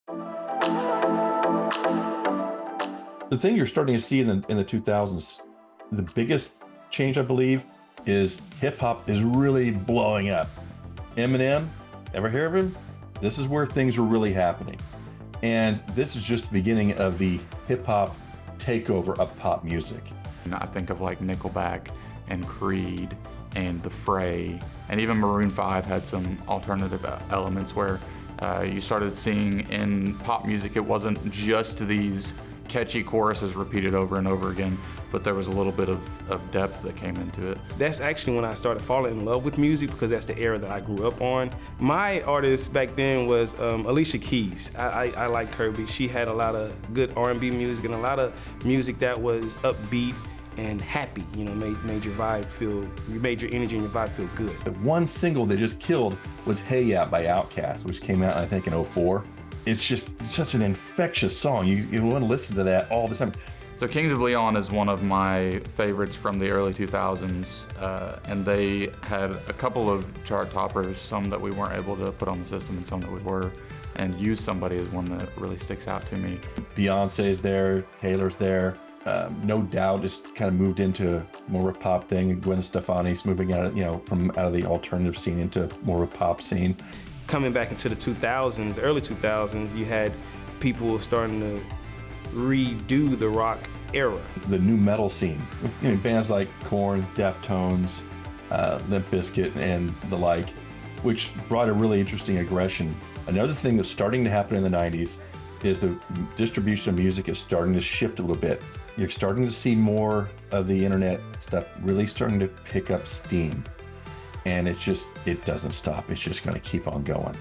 The thing you're starting to see in the 2000s, the biggest change, I believe, is hip hop is really blowing up. Eminem, ever hear of him? This is where things are really happening. And this is just the beginning of the hip hop takeover of pop music. I think of like Nickelback and Creed and the Fray, and even Maroon 5 had some alternative elements where you started seeing in pop music, it wasn't just these catchy choruses repeated over and over again, but there was a little bit of depth that came into it. That's actually when I started falling in love with music, because that's the era that I grew up on. My artist back then was Alicia Keys. I liked her because she had a lot of good R&B music and a lot of music that was upbeat and happy, you know, made your vibe feel, you made your energy and your vibe feel good. The one single they just killed was Hey Ya by OutKast, which came out, I think, in 2004. It's just such an infectious song. You want to listen to that all the time. So Kings of Leon is one of my favorites from the early 2000s, and they had a couple of chart toppers, some that we weren't able to put on the system and some that we were, and Use Somebody is one that really sticks out to me. Beyonce's there, Taylor's there. No Doubt just kind of moved into more of a pop thing. Gwen Stefani's moving out of, from out of the alternative scene into more of a pop scene. Coming back into the 2000s, early 2000s, you had people starting to redo the rock era. The new metal scene, bands like Korn, Deftones, Limp Bizkit, and the like, which brought a really interesting aggression. Another thing that's starting to happen in the 90s is the distribution of music is starting to shift a little bit. You're starting to see more of the internet stuff really starting to pick up steam. And it doesn't stop. It's just going to keep on going.